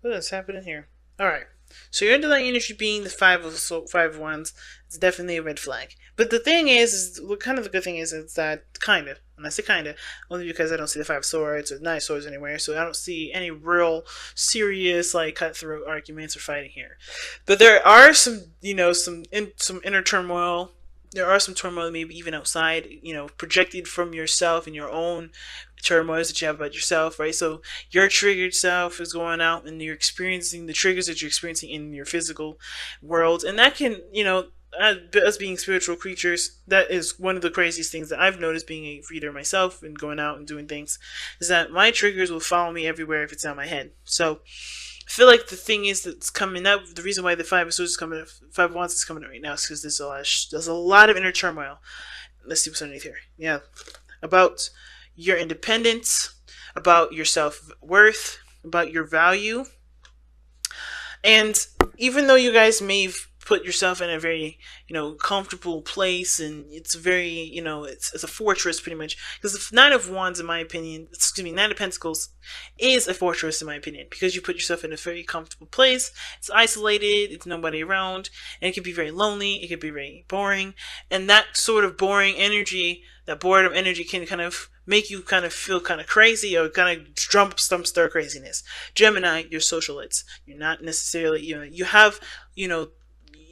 What is happening here? Alright. So your underlying energy being the five of wands, it's definitely a red flag. But the thing is what kind of the good thing is that kind of, and I say kind of, only because I don't see the five of swords or nine of swords anywhere, so I don't see any real serious like cutthroat arguments or fighting here. But there are some, some inner turmoil. There are some turmoil, maybe even outside, projected from yourself and your own turmoils that you have about yourself, right? So your triggered self is going out and you're experiencing the triggers that you're experiencing in your physical world. And that can, us being spiritual creatures, that is one of the craziest things that I've noticed being a reader myself and going out and doing things, is that my triggers will follow me everywhere if it's out my head. So I feel like the thing is that's coming up, the reason why the Five of Swords is coming up, Five of Wands is coming up right now is because there's a lot of inner turmoil. Let's see what's underneath here. Yeah. About your independence, about your self-worth, about your value. And even though you guys may put yourself in a very, comfortable place, and it's very, it's a fortress pretty much, because the Nine of Wands, in my opinion, Nine of Pentacles is a fortress in my opinion, because you put yourself in a very comfortable place. It's isolated, it's nobody around, and it can be very lonely, it can be very boring, and that sort of boring energy, that boredom energy can kind of make you kind of feel kind of crazy, or kind of drum up some stir craziness. Gemini, you're socialites. You're not necessarily, you have,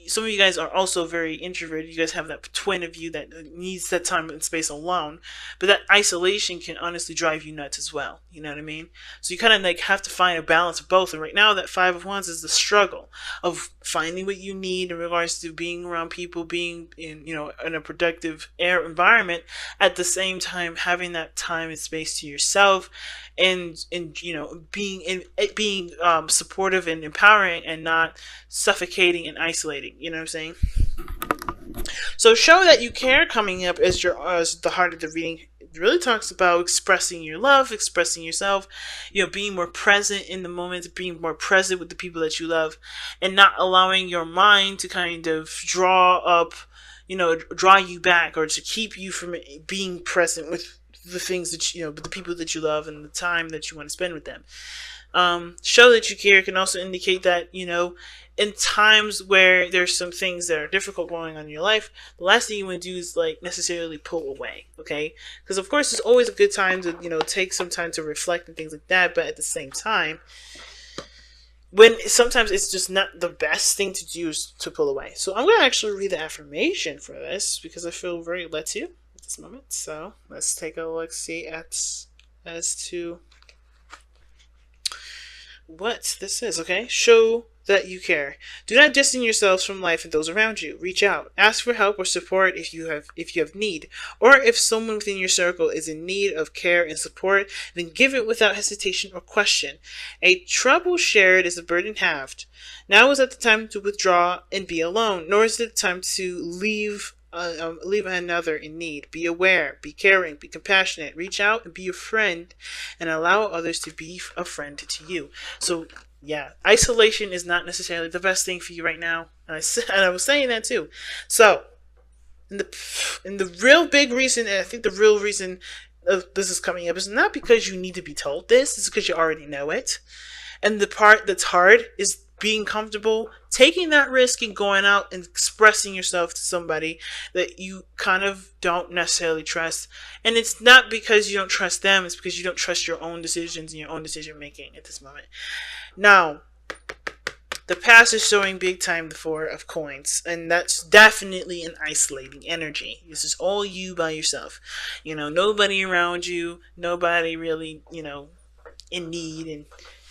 some of you guys are also very introverted. You guys have that twin of you that needs that time and space alone. But that isolation can honestly drive you nuts as well. You know what I mean? So you kind of like have to find a balance of both. And right now, that Five of Wands is the struggle of finding what you need in regards to being around people, being in a productive air environment, at the same time having that time and space to yourself, and being supportive and empowering, and not suffocating and isolating. You know what I'm saying? So show that you care coming up as the heart of the reading. It really talks about expressing your love, expressing yourself, being more present in the moment, being more present with the people that you love, and not allowing your mind to kind of draw you back, or to keep you from being present with the things that with the people that you love and the time that you want to spend with them. Show that you care can also indicate that, in times where there's some things that are difficult going on in your life, the last thing you want to do is like necessarily pull away, okay? Because of course it's always a good time to, take some time to reflect and things like that, but at the same time, when sometimes it's just not the best thing to do is to pull away. So I'm going to actually read the affirmation for this, because I feel very led to at this moment. So let's take a look, see as to what this is, okay? Show that you care. Do not distance yourselves from life and those around you. Reach out. Ask for help or support if you have need. Or if someone within your circle is in need of care and support, then give it without hesitation or question. A trouble shared is a burden halved. Now is not the time to withdraw and be alone, nor is it the time to leave another in need. Be aware, be caring, be compassionate, reach out and be a friend, and allow others to be a friend to you. So yeah, isolation is not necessarily the best thing for you right now, and I was saying that too. So in the real big reason, and I think the real reason this is coming up, is not because you need to be told this, it's because you already know it. And the part that's hard is being comfortable taking that risk and going out and expressing yourself to somebody that you kind of don't necessarily trust. And it's not because you don't trust them, it's because you don't trust your own decisions and your own decision making at this moment. Now, the past is showing big time the Four of Coins, and that's definitely an isolating energy. This is all you by yourself. Nobody around you, nobody really, in need, and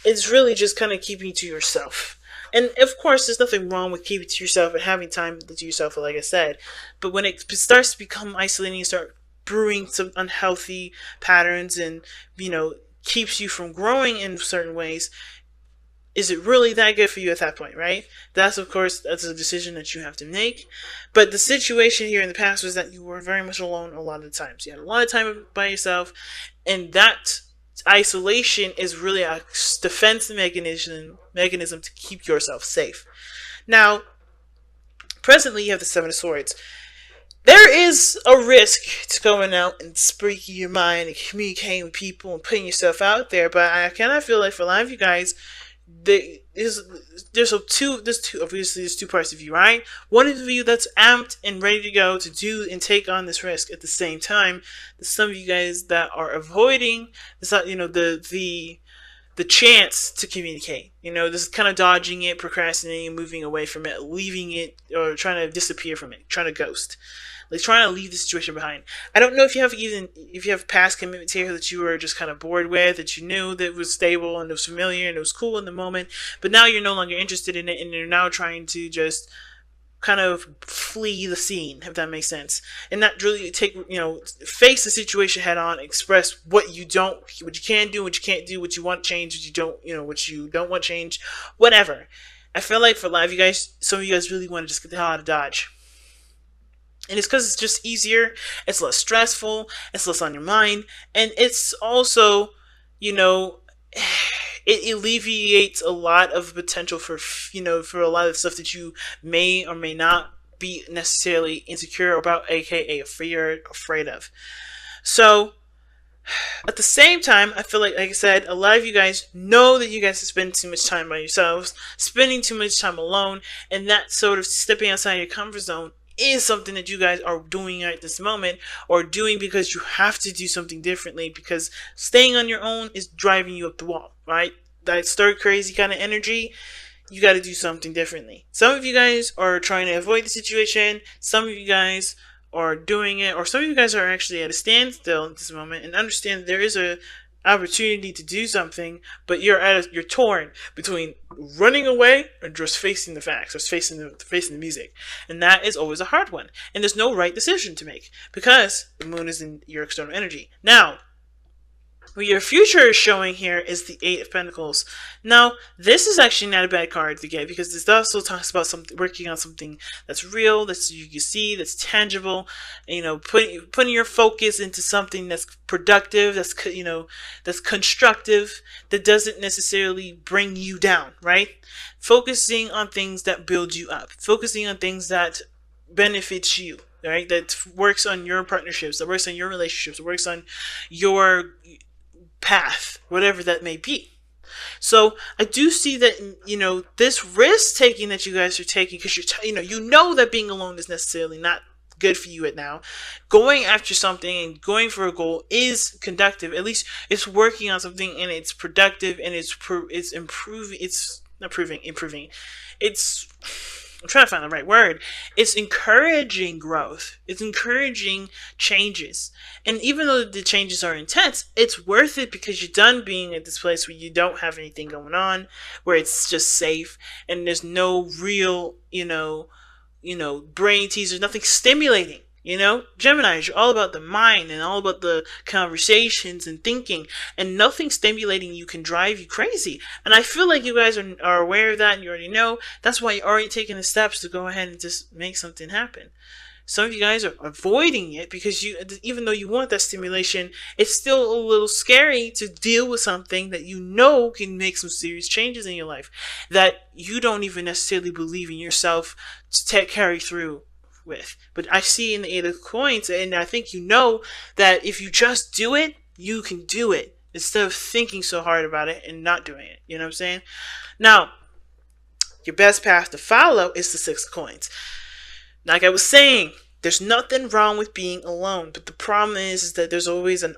it's really just kind of keeping to yourself. And of course, there's nothing wrong with keeping to yourself and having time to yourself, like I said. But when it starts to become isolating, you start brewing some unhealthy patterns and, keeps you from growing in certain ways, is it really that good for you at that point, right? That's a decision that you have to make. But the situation here in the past was that you were very much alone a lot of the times. You had a lot of time by yourself, and that isolation is really a defense mechanism to keep yourself safe. Now, presently you have the Seven of Swords. There is a risk to going out and speaking your mind and communicating with people and putting yourself out there, but I kind of feel like for a lot of you guys, There's two parts of you, right? One of you that's amped and ready to go to do and take on this risk. At the same time, there's some of you guys that are avoiding the chance to communicate. This is kind of dodging it, procrastinating, moving away from it, leaving it, or trying to disappear from it, trying to ghost, like trying to leave the situation behind. I don't know if you have past commitments here that you were just kind of bored with, that you knew that was stable and it was familiar and it was cool in the moment, but now you're no longer interested in it, and you're now trying to just kind of flee the scene, if that makes sense, and not really face the situation head on, express what you can do, what you can't do, what you want change, what you don't want change, whatever. I feel like for a lot of you guys, some of you guys really want to just get the hell out of Dodge. And it's because it's just easier, it's less stressful, it's less on your mind, and it's also, it alleviates a lot of potential for a lot of stuff that you may or may not be necessarily insecure about, aka afraid of. So at the same time, I feel like I said, a lot of you guys know that you guys spend too much time by yourselves, spending too much time alone, and that sort of stepping outside your comfort zone is something that you guys are doing at this moment, or doing because you have to do something differently, because staying on your own is driving you up the wall, right? That stir crazy kind of energy, you got to do something differently. Some of you guys are trying to avoid the situation, some of you guys are doing it, or some of you guys are actually at a standstill at this moment and understand there is a opportunity to do something, but you're torn between running away or just facing the facts, or facing the music, and that is always a hard one. And there's no right decision to make because the moon is in your external energy. Now, what your future is showing here is the Eight of Pentacles. Now, this is actually not a bad card to get, because this also talks about working on something that's real, that you can see, that's tangible. Putting your focus into something that's productive, that's constructive, that doesn't necessarily bring you down, right? Focusing on things that build you up, focusing on things that benefits you, right? That works on your partnerships, that works on your relationships, that works on your path, whatever that may be. So I do see that, this risk taking that you guys are taking, because you know that being alone is necessarily not good for you right now. Going after something and going for a goal is conductive. At least it's working on something, and it's productive, and it's improving. It's not improving. I'm trying to find the right word. It's encouraging growth. It's encouraging changes. And even though the changes are intense, it's worth it, because you're done being at this place where you don't have anything going on, where it's just safe, and there's no real, brain teasers, nothing stimulating. Geminis, you're all about the mind and all about the conversations and thinking, and nothing stimulating you can drive you crazy. And I feel like you guys are aware of that, and you already know. That's why you're already taking the steps to go ahead and just make something happen. Some of you guys are avoiding it because even though you want that stimulation, it's still a little scary to deal with something that can make some serious changes in your life, that you don't even necessarily believe in yourself to carry through with. But I see in the Eight of Coins, and I think that if you just do it, you can do it, instead of thinking so hard about it and not doing it. You know what I'm saying? Now, your best path to follow is the Six of Coins. Like I was saying, there's nothing wrong with being alone, but the problem is that there's always an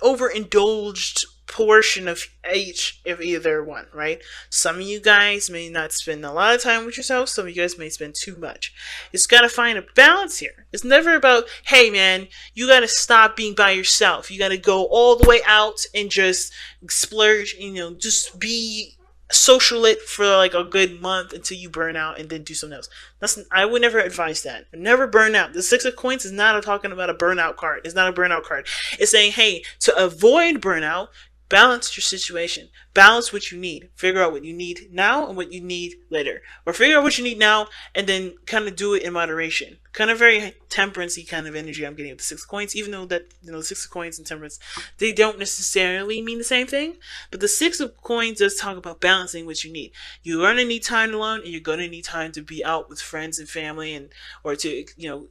overindulged portion of each of either one, right? Some of you guys may not spend a lot of time with yourself. Some of you guys may spend too much. It's got to find a balance here. It's never about, hey man, you got to stop being by yourself. You got to go all the way out and just splurge, just be socialite for like a good month until you burn out, and then do something else. I would never advise that. Never burn out. The Six of Coins is not talking about a burnout card. It's not a burnout card. It's saying, hey, to avoid burnout, balance your situation. Balance what you need. Figure out what you need now and what you need later. Or figure out what you need now and then kind of do it in moderation. kind of very temperance-y kind of energy I'm getting with the Six of Coins, even though that, the Six of Coins and temperance, they don't necessarily mean the same thing. But the Six of Coins does talk about balancing what you need. You're going to need time alone, and you're going to need time to be out with friends and family, and or to,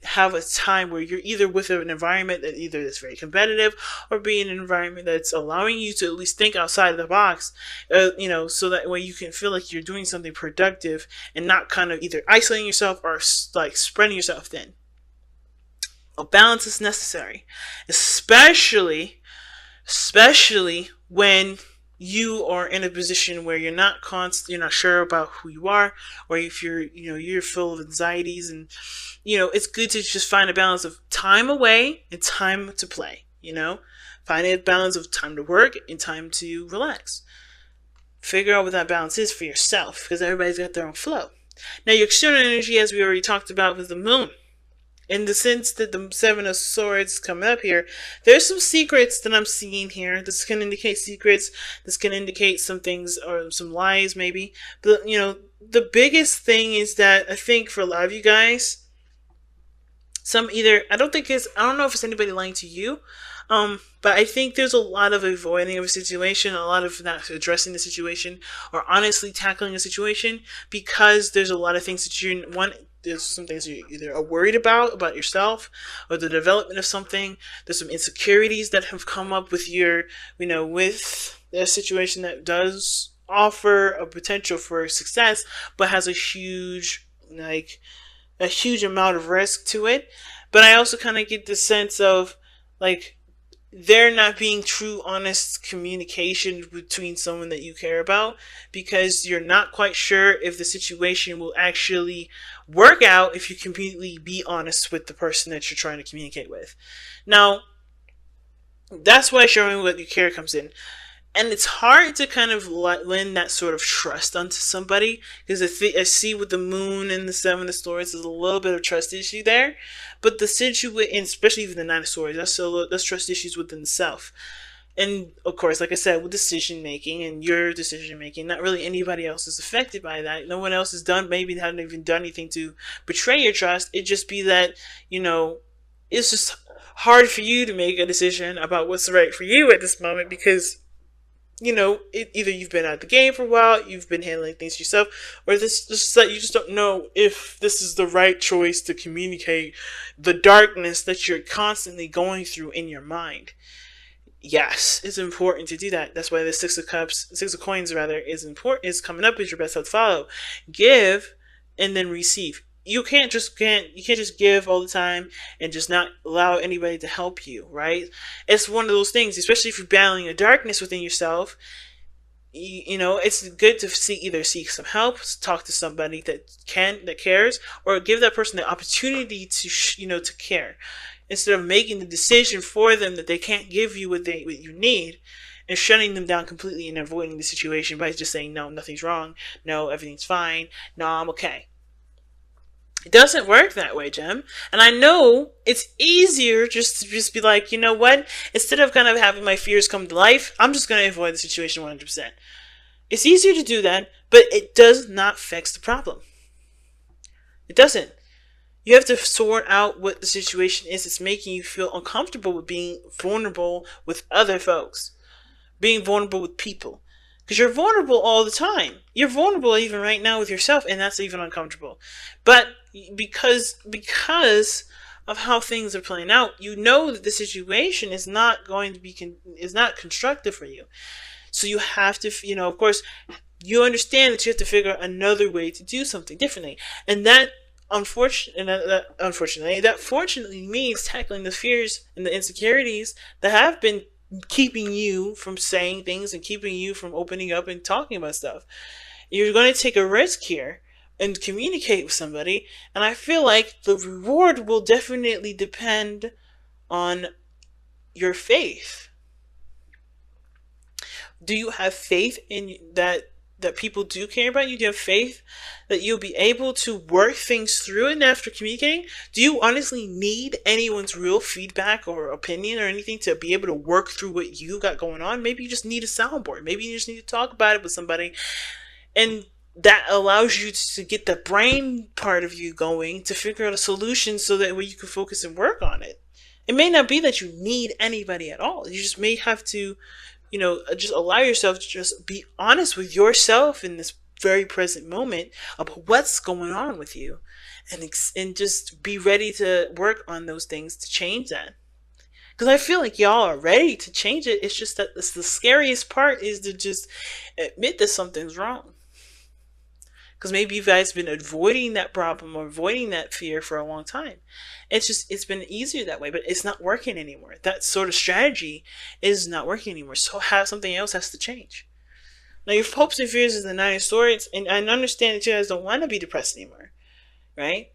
have a time where you're either with an environment that either is very competitive, or be in an environment that's allowing you to at least think outside of the box, so that way you can feel like you're doing something productive and not kind of either isolating yourself or like spreading yourself thin. A balance is necessary, especially when you are in a position where you're not sure about who you are, or if you're full of anxieties, and it's good to just find a balance of time away and time to play. Find a balance of time to work and time to relax. Figure out what that balance is for yourself, because everybody's got their own flow. Now, your external energy, as we already talked about, with the moon. In the sense that the Seven of Swords coming up here, there's some secrets that I'm seeing here. This can indicate secrets. This can indicate some things, or some lies maybe. But, the biggest thing is that I think for a lot of you guys, I don't know if it's anybody lying to you, but I think there's a lot of avoiding of a situation, a lot of not addressing the situation, or honestly tackling a situation, because there's a lot of things that there's some things you either are worried about yourself, or the development of something. There's some insecurities that have come up with with a situation that does offer a potential for success, but has a huge amount of risk to it. But I also kind of get the sense of, there not being true, honest communication between someone that you care about, because you're not quite sure if the situation will actually work out if you completely be honest with the person that you're trying to communicate with. Now, that's why showing what you care comes in. And it's hard to kind of lend that sort of trust onto somebody, because I see with the moon and the Seven of Swords, there's a little bit of trust issue there. But the situation, especially even the Nine of Swords, that's trust issues within the self. And of course, like I said, with decision making and your decision making, not really anybody else is affected by that. No one else hasn't even done anything to betray your trust. It just be that, it's just hard for you to make a decision about what's right for you at this moment, because either you've been out of the game for a while, you've been handling things yourself, or you just don't know if this is the right choice to communicate the darkness that you're constantly going through in your mind. Yes, it's important to do that. That's why the Six of Coins is coming up as your best help to follow. Give and then receive. You can't just give all the time and just not allow anybody to help you, right? It's one of those things, especially if you're battling a darkness within yourself. It's good to seek some help, talk to somebody that cares, or give that person the opportunity to care, instead of making the decision for them that they can't give you what you need, and shutting them down completely and avoiding the situation by just saying, no, nothing's wrong, no, everything's fine, no, I'm okay. It doesn't work that way, Jem. And I know it's easier just to be like, you know what? Instead of kind of having my fears come to life, I'm just going to avoid the situation 100%. It's easier to do that, but it does not fix the problem. It doesn't. You have to sort out what the situation is that's making you feel uncomfortable with being vulnerable with other folks, being vulnerable with people. Because you're vulnerable all the time. You're vulnerable even right now with yourself, and that's even uncomfortable. But because of how things are playing out, you know that the situation is not going to be is not constructive for you. So you have to, of course, you understand that you have to figure out another way to do something differently, and that fortunately means tackling the fears and the insecurities that have been keeping you from saying things and keeping you from opening up and talking about stuff. You're going to take a risk here and communicate with somebody, and I feel like the reward will definitely depend on your faith. Do you have faith in that people do care about you? Do you have faith that you'll be able to work things through and after communicating? Do you honestly need anyone's real feedback or opinion or anything to be able to work through what you got going on? Maybe you just need a soundboard. Maybe you just need to talk about it with somebody. And that allows you to get the brain part of you going to figure out a solution so that way you can focus and work on it. It may not be that you need anybody at all. You just may have to, just allow yourself to just be honest with yourself in this very present moment about what's going on with you, and just be ready to work on those things to change that. Because I feel like y'all are ready to change it. It's just that the scariest part is to just admit that something's wrong. Because maybe you guys have been avoiding that problem or avoiding that fear for a long time. It's been easier that way, but it's not working anymore. That sort of strategy is not working anymore. So something else has to change. Now, your hopes and fears is the Nine of Swords, and I understand that you guys don't want to be depressed anymore, right?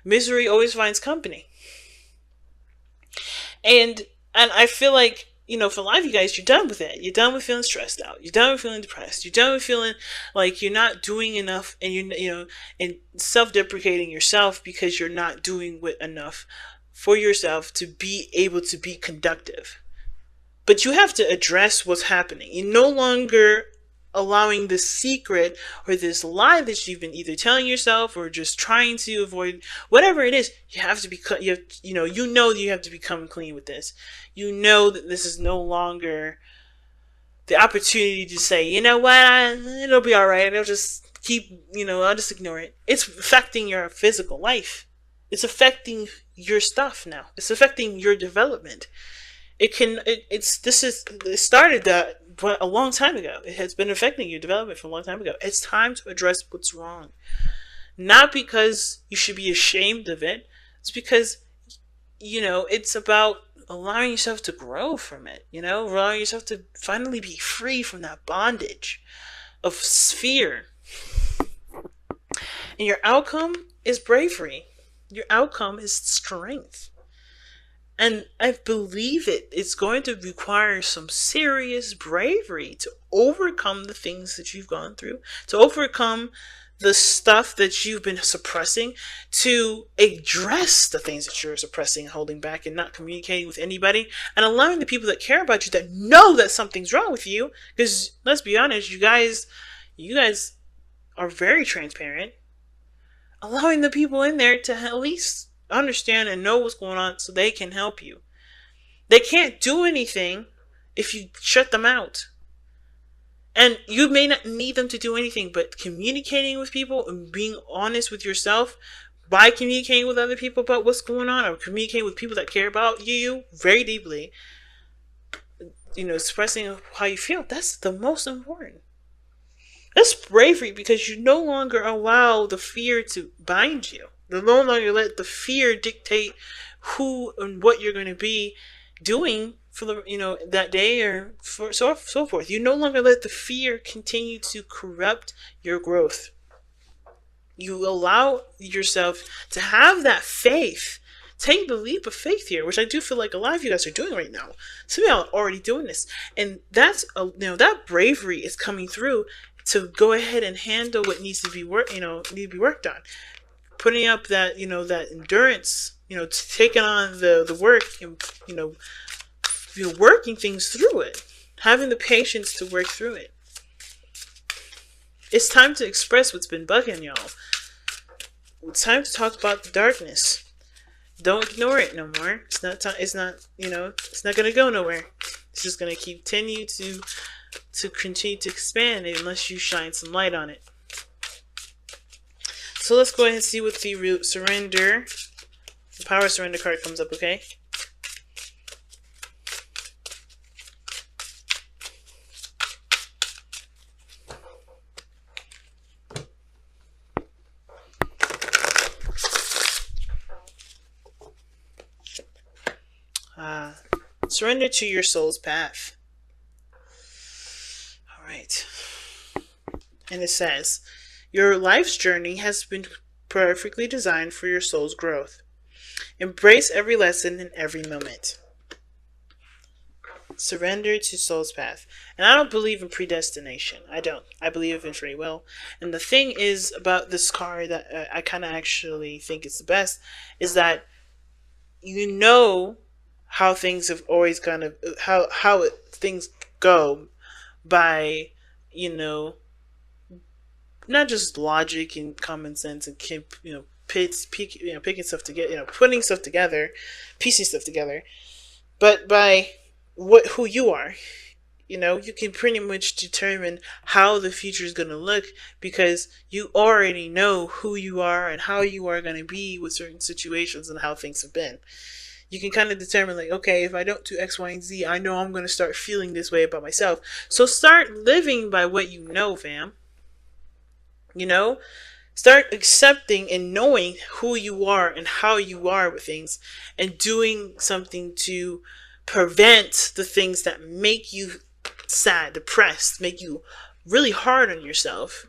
Misery always finds company. And I feel like, for a lot of you guys, you're done with it. You're done with feeling stressed out. You're done with feeling depressed. You're done with feeling like you're not doing enough, and and self-deprecating yourself because you're not doing enough for yourself to be able to be conductive. But you have to address what's happening. You're no longer allowing this secret or this lie that you've been either telling yourself or just trying to avoid, whatever it is. You have to become, you have to become clean with this. You know that this is no longer the opportunity to say, you know what, it'll be all right. I'll just keep, I'll just ignore it. It's affecting your physical life. It's affecting your stuff now. It's affecting your development. It started that a long time ago. It has been affecting your development for a long time ago. It's time to address what's wrong. Not because you should be ashamed of it. It's because, it's about allowing yourself to grow from it. Allowing yourself to finally be free from that bondage of fear. And your outcome is bravery. Your outcome is strength. And I believe it's going to require some serious bravery to overcome the things that you've gone through, to overcome the stuff that you've been suppressing, to address the things that you're suppressing, holding back, and not communicating with anybody, and allowing the people that care about you, that know that something's wrong with you, because let's be honest, you guys are very transparent, allowing the people in there to at least understand and know what's going on so they can help you. They can't do anything if you shut them out. And you may not need them to do anything, but communicating with people and being honest with yourself by communicating with other people about what's going on, or communicating with people that care about you very deeply, expressing how you feel, that's the most important. That's bravery, because you no longer allow the fear to bind you. You no longer let the fear dictate who and what you're going to be doing for the that day, or for so forth. You no longer let the fear continue to corrupt your growth. You allow yourself to have that faith. Take the leap of faith here, which I do feel like a lot of you guys are doing right now. Some of y'all are already doing this, and that's that bravery is coming through to go ahead and handle what needs to be worked on. Putting up that that endurance, taking on the work, and working things through it, having the patience to work through it. It's time to express what's been bugging y'all. It's time to talk about the darkness. Don't ignore it no more. It's not gonna go nowhere. It's just gonna continue to continue to expand unless you shine some light on it. So let's go ahead and see what the surrender, the power surrender card comes up, okay? Surrender to your soul's path. All right. And it says, your life's journey has been perfectly designed for your soul's growth. Embrace every lesson and every moment. Surrender to soul's path. And I don't believe in predestination. I don't. I believe in free will. And the thing is about this card that I kind of actually think is the best is that how things have always kind of things go by, not just logic and common sense and keep, picking stuff together, putting stuff together, piecing stuff together, but by who you are. You can pretty much determine how the future is going to look because you already know who you are and how you are going to be with certain situations and how things have been. You can kind of determine, like, okay, if I don't do X, Y, and Z, I know I'm going to start feeling this way about myself. So start living by what you know, fam. Start accepting and knowing who you are and how you are with things and doing something to prevent the things that make you sad, depressed, make you really hard on yourself.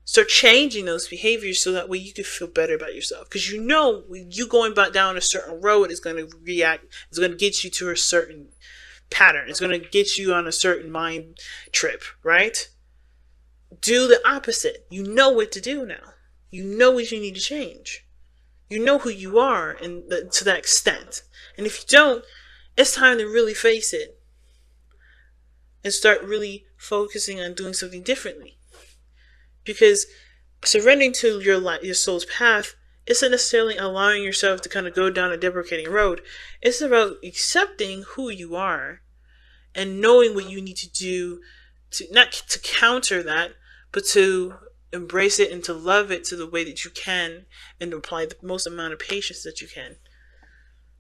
Start changing those behaviors so that way you can feel better about yourself. Because you going back down a certain road is going to it's going to get you to a certain pattern. It's going to get you on a certain mind trip, right? Do the opposite. You know what to do now. You know what you need to change. You know who you are to that extent. And if you don't, it's time to really face it and start really focusing on doing something differently. Because surrendering to your soul's path isn't necessarily allowing yourself to kind of go down a deprecating road. It's about accepting who you are and knowing what you need to do to not to counter that, but to embrace it and to love it to the way that you can and apply the most amount of patience that you can.